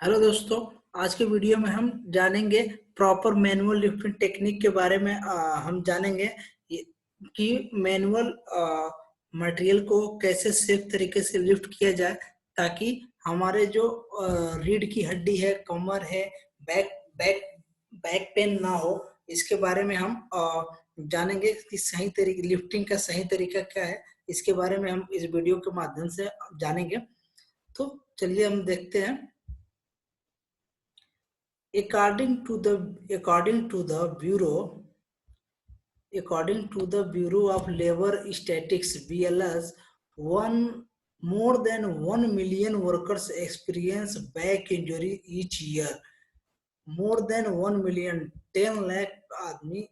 Hello दोस्तों। आज के वीडियो में हम जानेंगे प्रॉपर मैनुअल लिफ्टिंग टेक्निक के बारे में। हम जानेंगे ये- कि मैनुअल मटेरियल को कैसे सेफ तरीके से लिफ्ट किया जाए ताकि हमारे जो रीढ़ की हड्डी है, कमर है, बैक बैक बैक पेन ना हो। इसके बारे में हम जानेंगे कि सही तरीके लिफ्टिंग का सही तरीका क्या है। इसके बारे में हम इस वीडियो के माध्यम से जानेंगे। तो चलिए हम देखते हैं। According to the Bureau of Labor Statistics (BLS), one more than 1 million workers experience back injury each year. More than 1 million, 10 lakh आदमी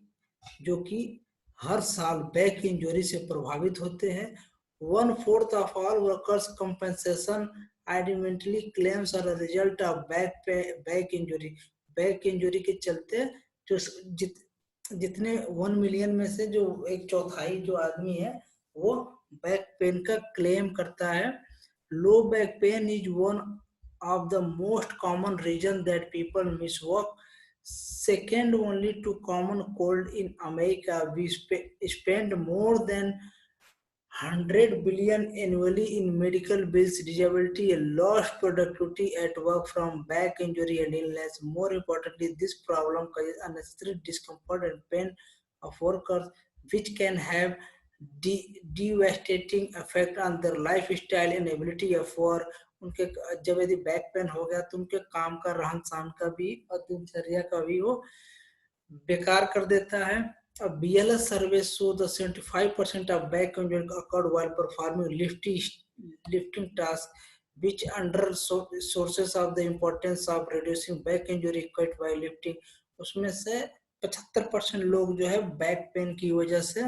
जो कि हर साल बैक इंजरी से प्रभावित होते हैं। 1/4 of all workers compensation identity claims are a result of back injury. Back injury के चलते जो जितने 1 मिलियन में से जो एक चौथाई जो आदमी है वो बैक पेन का क्लेम करता है। Low back pain is one of the most common reason that people miss work, second only to common cold in America. We spend more than 100 billion annually in medical bills, disability, lost productivity at work from back injury and illness. More importantly, this problem causes unnecessary discomfort and pain of workers, which can have devastating effect on their lifestyle and ability of work. उनके जब यदि back pain हो गया तो उनके काम का, रहन सहन का भी और दिनचर्या का भी वो बेकार कर देता है। A BLS survey shows that 75% of back injury occurred while performing lifting tasks, which under sources of the importance of reducing back injury caused by lifting. उसमें से 75% लोग जो है बैक पेन की वजह से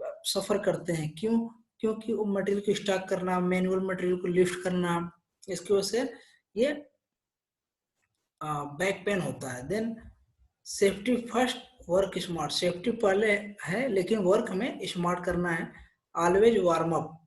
सफर करते हैं। क्यों? क्योंकि वो मटेरियल को स्टॉक करना, मैनुअल मटेरियल को लिफ्ट करना, इसकी वजह से ये बैक पेन होता है। Then safety first, work smart. Safety पहले है लेकिन वर्क हमें स्मार्ट करना है। Always warm up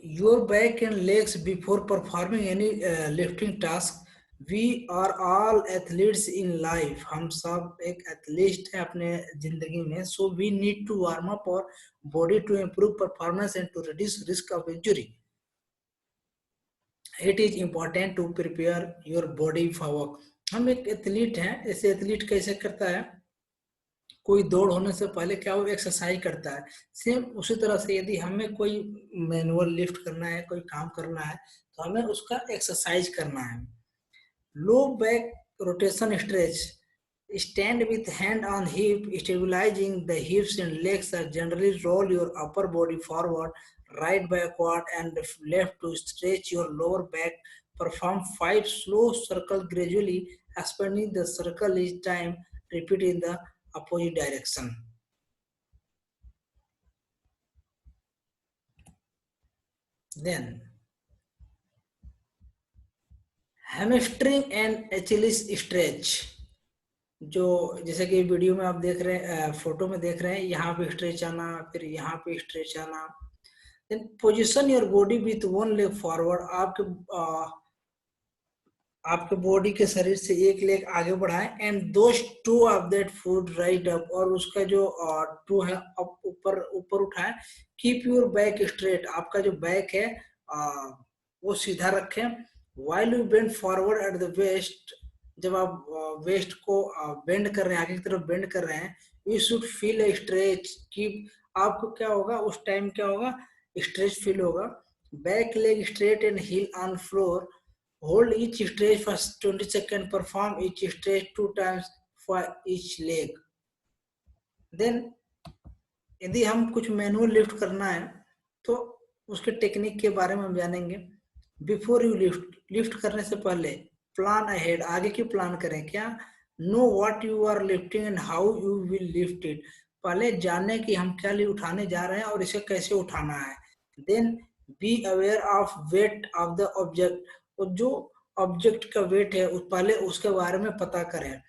your back and legs before performing any lifting task. We are all athletes in life. हम सब एक एथलीट हैं अपने जिंदगी में। So we need to warm up our body to improve performance and to reduce risk of injury. It is important to prepare your body for work. हम एक athlete हैं। ऐसे एथलीट कैसे करता है? कोई दौड़ होने से पहले क्या वो एक्सरसाइज करता है। सेम उसी तरह से यदि हमें कोई मैनुअल लिफ्ट करना है, कोई काम करना है, तो हमें उसका एक्सरसाइज करना है। Low back rotation stretch. Stand with hand on hip, stabilizing the hips and legs. Generally roll your upper body forward, right backward and left to stretch your lower back. Perform 5 slow circles gradually, expanding the circle each time. Repeat in the opposite direction. Then hamstring and Achilles stretch. जो जैसे कि video में आप देख रहे हैं, photo में देख रहे हैं, यहाँ पे स्ट्रेच आना, फिर यहाँ पे स्ट्रेच आना। Then position your body with one leg forward. आपके बॉडी के शरीर से एक लेग आगे बढ़ाएं and toes to of that foot right up. और उसका जो टू है अब ऊपर ऊपर उठाएं। Keep your back straight. आपका जो बैक है वो सीधा रखें। While you bend forward at the waist. जब आप वेस्ट को बेंड कर रहे हैं, आगे की तरफ बेंड कर रहे हैं, you should feel a stretch. Keep, आपको क्या होगा उस टाइम, क्या होगा? स्ट्रेच फील होगा। Back leg straight and heel on floor. Hold each stretch for 20 seconds. Perform each stretch 2 times for each leg. Then यदि हम कुछ मैनुअल लिफ्ट करना है तो उसके टेक्निक के बारे में हम जानेंगे। बिफोर यू लिफ्ट करने से पहले प्लान अहेड, आगे की प्लान करें। क्या? Know what you are lifting and how you will lift it. पहले जाने कि हम क्या उठाने जा रहे हैं और इसे कैसे उठाना है। Then be aware of weight of the object. और जो ऑब्जेक्ट का वेट है पहले उसके बारे में पता करें।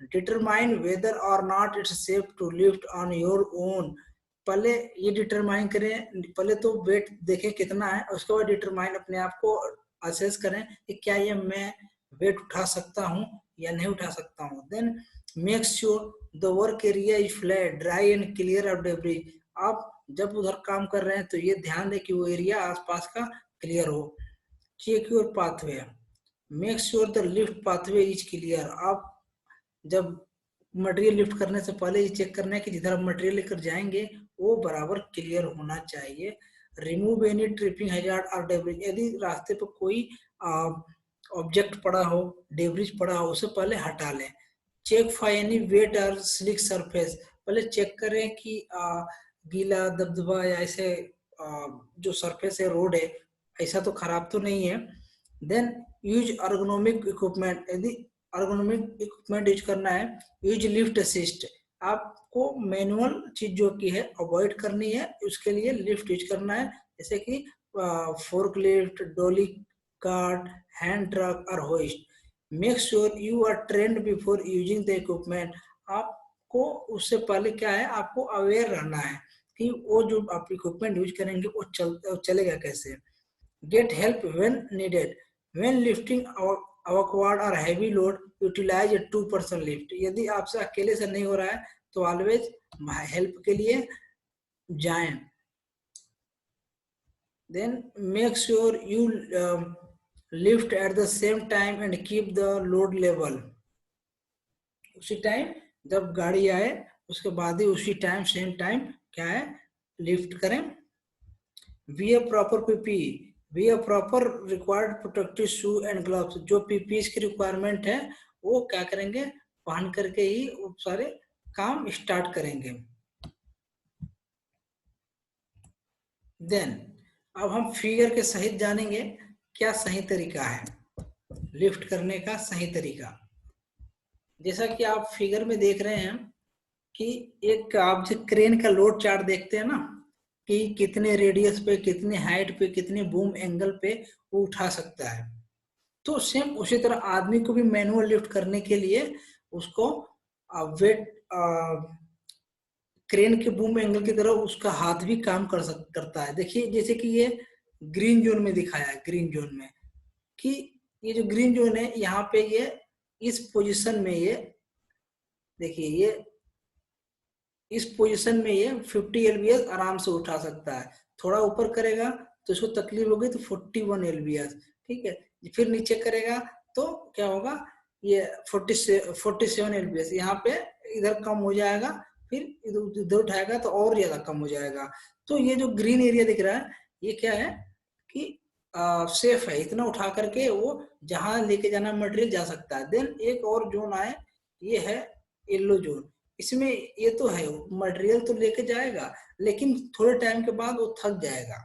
डिटरमाइन वेदर और not it's safe to lift on your own. पहले ये डिटरमाइन करें, पहले तो वेट देखें कितना है, उसके बाद डिटरमाइन अपने आप को असेस करें कि क्या ये मैं वेट उठा सकता हूँ या नहीं उठा सकता हूँ। Then make sure the work area is flat dry and clear of debris. आप जब उधर काम कर रहे हैं तो ये ध्यान दें कि वो एरिया आसपास का क्लियर हो। Check your pathway, make sure the lift pathway is clear. आप जब मटेरियल लिफ्ट करने से पहले ये चेक करना है कि जिधर आप मटेरियल लेकर जाएंगे वो बराबर क्लियर होना चाहिए। रिमूव एनी ट्रिपिंग हैजार्ड और डेब्रिज, यदि रास्ते पर कोई ऑब्जेक्ट पड़ा हो, डेब्रिज पड़ा हो, उसे पहले हटा लें। चेक फॉर एनी वेट और स्लिक सरफेस, पहले चेक करें कि गीला दबदबा या ऐसे जो सरफेस है रोड है ऐसा तो खराब तो नहीं है। देन यूज अर्गोनोमिक इक्विपमेंट, यदि अर्गोनोमिक इक्विपमेंट यूज करना है, यूज लिफ्ट असिस्ट। आपको मैनुअल चीज जो की है अवॉइड करनी है, उसके लिए लिफ्ट यूज करना है, जैसे कि forklift, dolly cart, hand truck और hoist. Make sure you are trained before using the equipment, आपको उससे पहले क्या है आपको अवेयर रहना है कि वो जो आप इक्विपमेंट यूज करेंगे वो चलेगा कैसे। Get help when needed. When lifting awkward or heavy load, utilize a two-person lift. यदि आपसे अकेले से नहीं हो रहा है तो ऑलवेज हेल्प के लिए जाएं। Then make sure you lift at the same time and keep the load level. उसी टाइम जब गाड़ी आए उसके बाद ही उसी टाइम सेम टाइम क्या है लिफ्ट करें। Wear proper PPE, wear proper required protective shoe and gloves। जो पीपीई की रिक्वायरमेंट है वो क्या करेंगे पहन करके ही वो सारे काम स्टार्ट करेंगे। देन अब हम फिगर के सहित जानेंगे क्या सही तरीका है लिफ्ट करने का। सही तरीका जैसा कि आप फिगर में देख रहे हैं कि एक आप जो क्रेन का लोड चार्ट देखते हैं ना कि कितने रेडियस पे, कितने हाइट पे, कितने बूम एंगल पे वो उठा सकता है, तो सेम उसी तरह आदमी को भी मैनुअल लिफ्ट करने के लिए उसको वेट क्रेन के बूम एंगल की तरह उसका हाथ भी काम करता है। देखिए जैसे कि ये ग्रीन जोन में दिखाया है, ग्रीन जोन में कि ये जो ग्रीन जोन है यहाँ पे ये इस पोजीशन में ये देखिए ये इस पोजीशन में ये 50 एलबीएस आराम से उठा सकता है। थोड़ा ऊपर करेगा तो इसको तकलीफ होगी तो 41 एलबीएस, ठीक है। फिर नीचे करेगा तो क्या होगा ये 47 एलबीएस, यहाँ पे इधर कम हो जाएगा, फिर इधर उठाएगा तो और ज्यादा कम हो जाएगा। तो ये जो ग्रीन एरिया दिख रहा है ये क्या है कि सेफ है, इतना उठा करके वो जहां लेके जाना मटेरियल जा सकता है। देन एक और जोन आए, ये है येलो जोन। इसमें ये तो है मटेरियल तो लेके जाएगा लेकिन थोड़े टाइम के बाद वो थक जाएगा,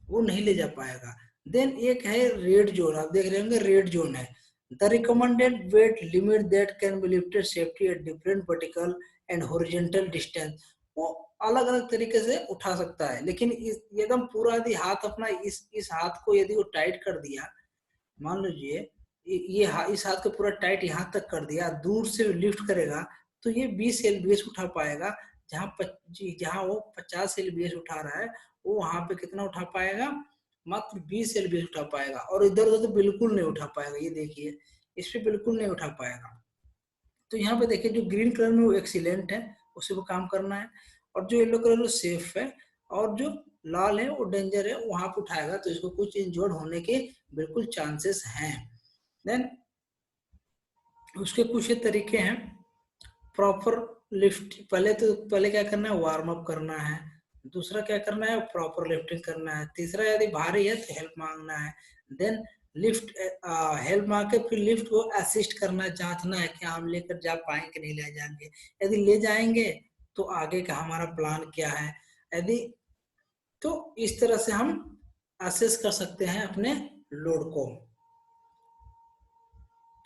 वो नहीं ले जा पाएगा। देन एक है रेड जोन, आप देख रहे होंगे रेड जोन है। The recommended wait limit that can be lifted safety at different vertical and horizontal distance, वो अलग अलग तरीके से उठा सकता है। लेकिन एकदम पूरा यदि हाथ अपना इस हाथ को यदि वो टाइट कर दिया, मान लीजिए इस हाथ को पूरा टाइट यहाँ तक कर दिया, दूर से लिफ्ट करेगा तो ये 20 एलबीएस उठा पाएगा। जहाँ वो 50 एलबीएस उठा रहा है वो वहां पे कितना उठा पाएगा, मात्र 20 एलबीएस उठा पाएगा। और इधर उधर तो बिल्कुल नहीं उठा पाएगा, ये देखिए इस पे बिल्कुल नहीं उठा पाएगा। तो यहाँ पे देखिए जो ग्रीन कलर में वो एक्सीलेंट है, उसे वो काम करना है, और जो येलो कलर वो सेफ है, और जो लाल है वो डेंजर है, वहां पे उठाएगा तो इसको कुछ इंजर्ड होने के बिल्कुल चांसेस हैं। देन उसके कुछ तरीके हैं प्रॉपर लिफ्ट। पहले क्या करना है वार्म अप करना है, दूसरा क्या करना है प्रॉपर लिफ्टिंग करना है, तीसरा यदि भारी है तो हेल्प मांगना है। देन लिफ्ट हेल्प मांग के फिर लिफ्ट को असिस्ट करना, जांचना है कि हम लेकर जा पाएंगे कि नहीं ले जाएंगे। यदि ले जाएंगे तो आगे का हमारा प्लान क्या है। यदि तो इस तरह से हम असेस कर सकते हैं अपने लोड को।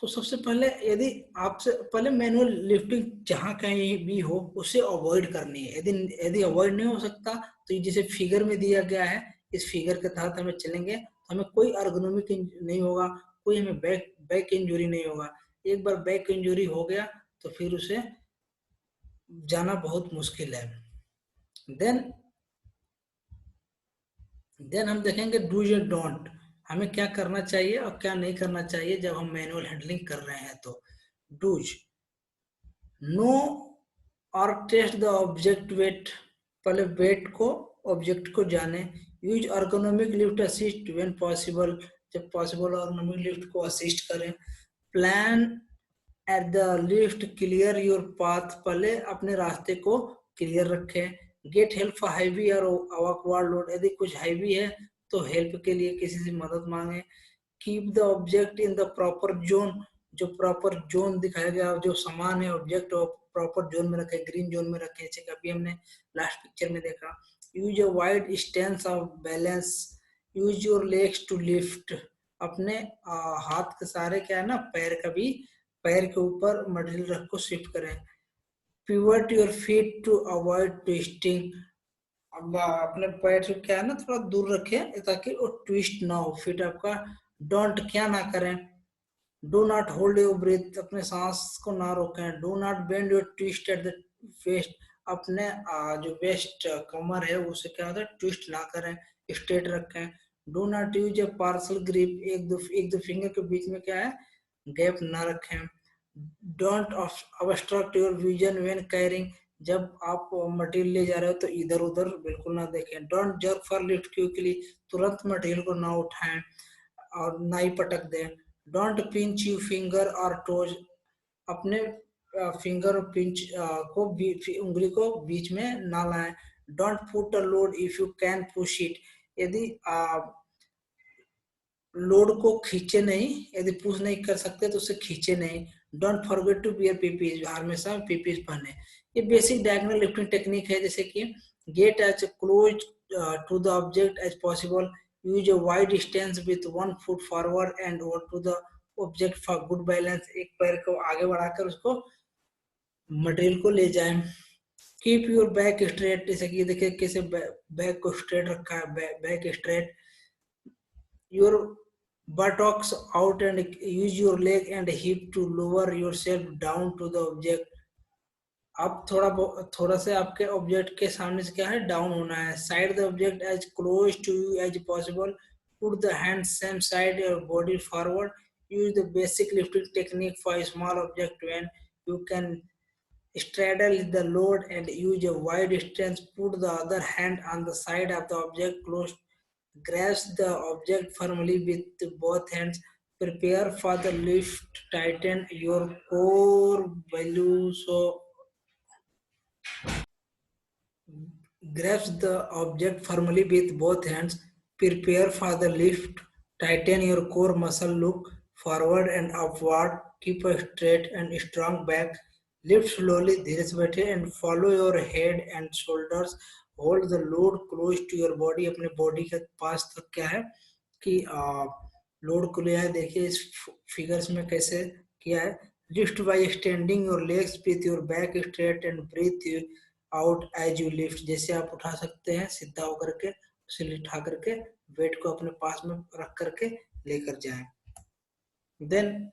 तो सबसे पहले यदि आपसे पहले मैनुअल लिफ्टिंग जहां कहीं भी हो उसे अवॉइड करनी है। यदि यदि अवॉइड नहीं हो सकता तो ये जैसे फिगर में दिया गया है इस फिगर के तहत हमें चलेंगे तो हमें कोई अर्गोनोमिक नहीं होगा, कोई हमें बैक इंजरी नहीं होगा। एक बार बैक इंजरी हो गया तो फिर उसे जाना बहुत मुश्किल है। देन हम देखेंगे डू या डोंट। हमें क्या करना चाहिए और क्या नहीं करना चाहिए जब हम मैनुअल हैंडलिंग कर रहे हैं। तो डूज नो और टेस्ट द ऑब्जेक्ट वेट, पहले वेट को ऑब्जेक्ट को जाने। Use ergonomic lift assist when possible, जब पॉसिबल ergonomic लिफ्ट को असिस्ट करें। Plan at the lift, clear your path, पहले अपने रास्ते को क्लियर रखें। गेट हेल्प फॉर हैवी और awkward लोड, यदि कुछ हैवी है तो हेल्प के लिए किसी से मदद मांगे। Keep the object in the proper zone, जो प्रॉपर जोन दिखाया गया जो सामान है ऑब्जेक्ट प्रॉपर जोन में रखे, ग्रीन जोन में रखे, जैसे अभी हमने लास्ट पिक्चर में देखा। Use a wide stance of balance, use your legs to lift, अपने हाथ के सारे क्या है ना, पैर का भी, पैर के ऊपर मटेरियल रख को शिफ्ट करें। Pivot your feet to avoid twisting, अब अपने पैर से क्या है ना थोड़ा दूर रखें ताकि वो ट्विस्ट ना हो, फिट आपका। डोंट क्या ना करें, do not hold your breath, अपने सांस को ना रोकें। Do not bend your twist at the waist, अपने जो वेस्ट कमर है उसे क्या होता है ट्विस्ट ना करें, स्ट्रेट रखें। Do not use A parcel grip, एक दो फिंगर के बीच में क्या है गैप ना रखें। Don't obstruct your vision when carrying, जब आप मटेरियल ले जा रहे हो तो इधर उधर बिल्कुल ना देखें। Don't jerk for lift quickly, तुरंत मटेरियल को ना उठाएं और ना ही पटक दें। डोंट पिंच यू फिंगर और टोज, अपने फिंगर और पिंच को उंगली को बीच में ना लाएं। Don't put a load if you can push it, यदि लोड को खींचे नहीं, यदि पुश नहीं कर सकते तो उसे खींचे नहीं। Don't forget to wear PPEs, हमेशा पीपीज पहने। ये बेसिक डायगोनल लिफ्टिंग टेक्निक है, जैसे कि get as close to the object as possible, use a wide stance with one foot forward and over to the object for good balance, एक पैर को आगे बढ़ाकर उसको मटेरियल को ले जाएं। कीप योर बैक स्ट्रेट, जैसे कि देखिए कैसे बैक को स्ट्रेट रखा है, back straight. Your buttocks out and use your leg and hip to lower yourself down to the object. अब थोड़ा से आपके ऑब्जेक्ट के सामने से क्या है डाउन होना है। Side the object as close to you as possible, put the hand same side your body forward. Use the basic lifting technique for small object when you can straddle the load and use a wide stance. Put the other hand on the side of the object close. Grasp the object firmly with both hands. Prepare for the lift. Tighten your core value. So grasp the object firmly with both hands. Prepare for the lift. Tighten your core muscle. Look forward and upward. Keep a straight and strong back. Lift slowly, धीरे से बैठे and follow your head and shoulders. Hold the load close to your body. अपने body के पास तक क्या है कि load को लिया है। देखिए इस फिगर्स में कैसे किया है। Lift by extending your legs with your back straight and breathe out as you lift, जैसे आप उठा सकते हैं सीधा होकर के उसे उठा करके वेट को अपने पास में रख करके लेकर जाएं। देन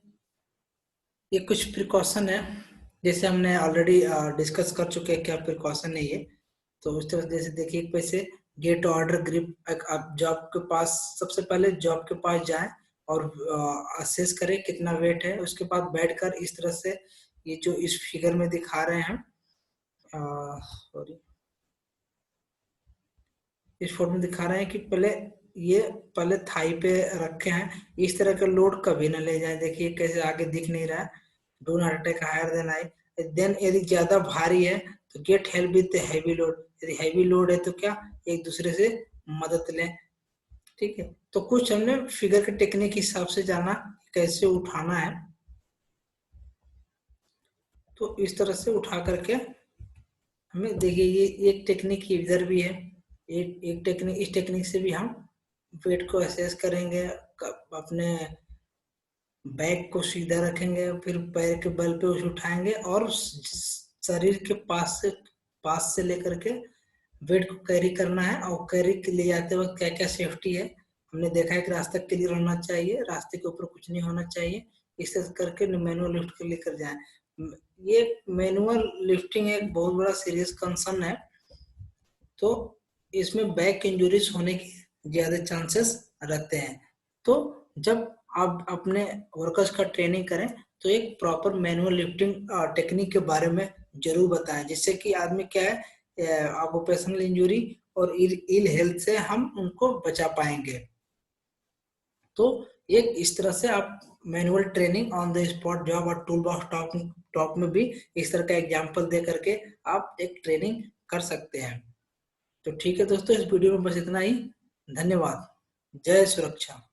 ये कुछ प्रिकॉशन है, जैसे हमने ऑलरेडी डिस्कस कर चुके हैं क्या प्रिकॉशन है ये। तो उस तरह जैसे देखिए कैसे गेट ऑर्डर ग्रिप, आप जॉब के पास सबसे पहले जॉब के पास जाएं और असेस करें कितना वेट है, उसके बाद बैठकर इस तरह से ये जो इस फिगर में दिखा रहे हैं, सॉरी इस फोटो में दिखा रहे हैं कि पहले थाई पे रखे हैं। इस तरह का लोड कभी ना ले जाएं। देखिए कैसे आगे दिख नहीं रहा है। Do not take higher than eye. Then यदि ज्यादा भारी है तो get help with heavy load, यदि हैवी लोड है तो क्या एक दूसरे से मदद लें। ठीक है, तो कुछ हमने फिगर के टेक्निक के हिसाब से जाना कैसे उठाना है। तो इस तरह से उठा करके हमें देखिए ये एक टेक्निक इधर भी है, एक टेक्निक, इस टेक्निक से भी हम वेट को असेस करेंगे। अपने बैक को सीधा रखेंगे, फिर पैर के बल पे उसे उठाएंगे और शरीर के पास से लेकर के वेट को कैरी करना है। और कैरी ले जाते वक्त क्या क्या सेफ्टी है हमने देखा है कि रास्ता क्लियर होना चाहिए, रास्ते के ऊपर कुछ नहीं होना चाहिए। इस तरह करके मैनुअल लिफ्ट को लेकर जाए। ये मैनुअल लिफ्टिंग एक बहुत बड़ा सीरियस कंसर्न है, तो इसमें बैक इंजुरीज होने के ज्यादा चांसेस रहते हैं। तो जब आप अपने वर्कर्स का ट्रेनिंग करें तो एक प्रॉपर मैनुअल लिफ्टिंग टेक्निक के बारे में जरूर बताएं, जिससे कि आदमी क्या है ऑक्यूपेशनल इंजरी और इल हेल्थ से हम उनको बचा पाएंगे। तो एक इस तरह से आप manual training on the spot job और टूल बॉक्स टॉक में भी इस तरह का एग्जांपल दे करके आप एक ट्रेनिंग कर सकते हैं। तो ठीक है दोस्तों, इस वीडियो में बस इतना ही। धन्यवाद। जय सुरक्षा।